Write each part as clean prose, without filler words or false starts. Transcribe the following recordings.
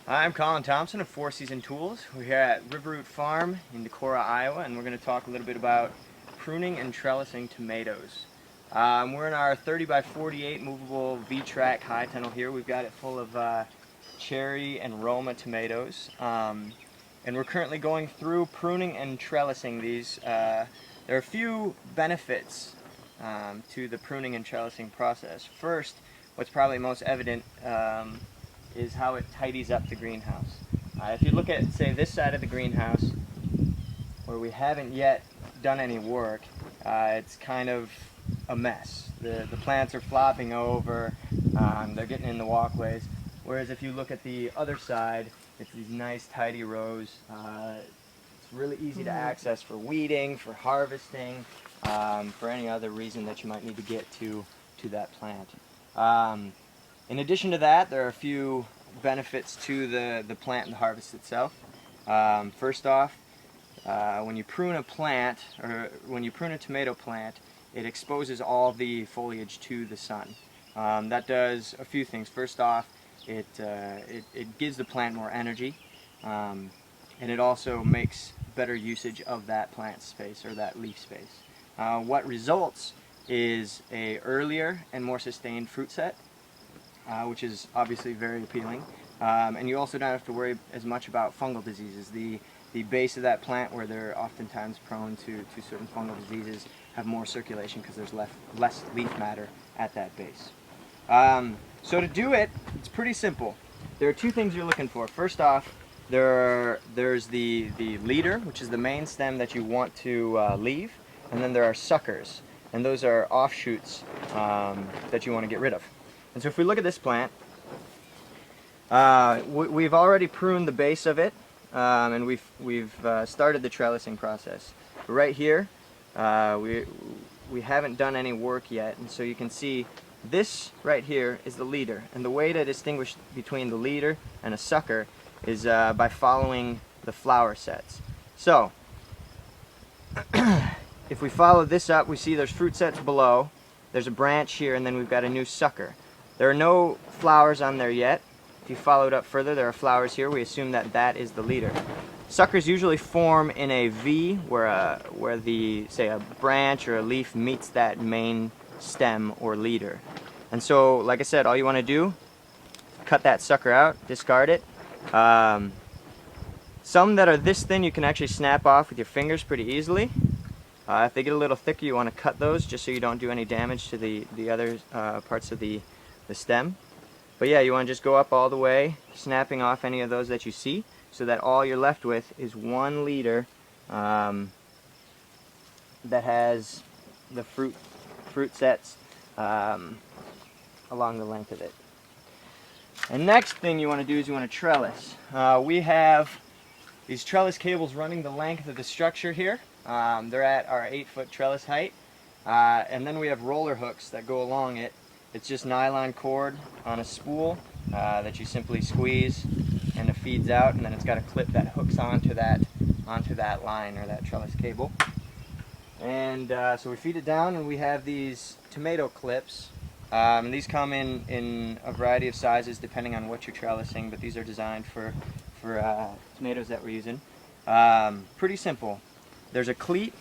I'm Colin Thompson of Four Season Tools. We're here at Riverroot Farm in Decorah, Iowa, and we're going to talk a little bit about pruning and trellising tomatoes. We're in our 30 by 48 movable V-track high tunnel here. We've got it full of cherry and Roma tomatoes, and we're currently going through pruning and trellising these. There are a few benefits to the pruning and trellising process. First, what's probably most evident is how it tidies up the greenhouse. If you look at, say, this side of the greenhouse, where we haven't yet done any work, it's kind of a mess. The plants are flopping over, they're getting in the walkways. Whereas if you look at the other side, it's these nice tidy rows. It's really easy to access for weeding, for harvesting, for any other reason that you might need to get to that plant. In addition to that, there are a few benefits to the plant and the harvest itself. First off, when you prune a plant, or when you prune a tomato plant, it exposes all the foliage to the sun. That does a few things. First off, it gives the plant more energy, and it also makes better usage of that plant space or that leaf space. What results is a earlier and more sustained fruit set, which is obviously very appealing. And you also don't have to worry as much about fungal diseases. The base of that plant, where they're oftentimes prone to certain fungal diseases, have more circulation because there's less leaf matter at that base. So to do it, it's pretty simple. There are two things you're looking for. First off, there's the leader, which is the main stem that you want to leave, and then there are suckers, and those are offshoots that you want to get rid of. And so if we look at this plant, we've already pruned the base of it, and we've started the trellising process. But right here, we haven't done any work yet, and so you can see this right here is the leader. And the way to distinguish between the leader and a sucker is by following the flower sets. So if we follow this up, we see there's fruit sets below, there's a branch here, and then we've got a new sucker. There are no flowers on there yet. If you follow it up further, there are flowers here. We assume that that is the leader. Suckers usually form in a V where the, say, a branch or a leaf meets that main stem or leader. And so, like I said, all you want to do, cut that sucker out, discard it. Some that are this thin you can actually snap off with your fingers pretty easily. If they get a little thicker, you want to cut those just so you don't do any damage to the other parts of the stem. But yeah, you want to just go up all the way, snapping off any of those that you see, so that all you're left with is one leader that has the fruit sets along the length of it. And next thing you want to do is you want to trellis. We have these trellis cables running the length of the structure here. They're at our 8-foot trellis height, and then we have roller hooks that go along it. It's just nylon cord on a spool that you simply squeeze, and it feeds out, and then it's got a clip that hooks onto that line or that trellis cable. And so we feed it down, and we have these tomato clips. And these come in a variety of sizes depending on what you're trellising, but these are designed for tomatoes that we're using. Pretty simple. There's a cleat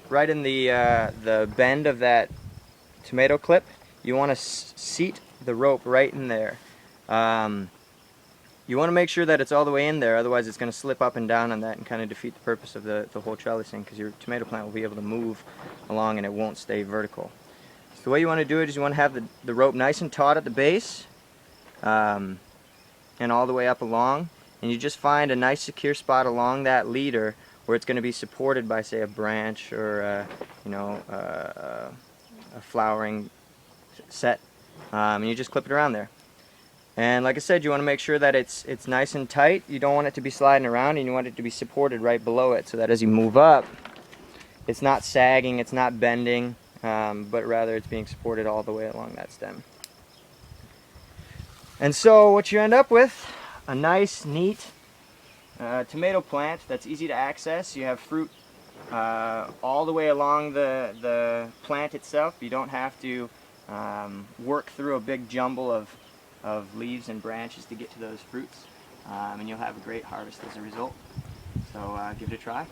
right in the bend of that tomato clip. You want to seat the rope right in there. You want to make sure that it's all the way in there, otherwise it's going to slip up and down on that and kind of defeat the purpose of the whole trellising, because your tomato plant will be able to move along and it won't stay vertical. So the way you want to do it is you want to have the rope nice and taut at the base and all the way up along, and you just find a nice secure spot along that leader where it's going to be supported by, say, a branch or a flowering set, and you just clip it around there. And like I said, you want to make sure that it's nice and tight. You don't want it to be sliding around, and you want it to be supported right below it, so that as you move up, it's not sagging, it's not bending, but rather it's being supported all the way along that stem. And so what you end up with, a nice, neat tomato plant that's easy to access. You have fruit all the way along the plant itself. You don't have to work through a big jumble of leaves and branches to get to those fruits. and you'll have a great harvest as a result. So give it a try.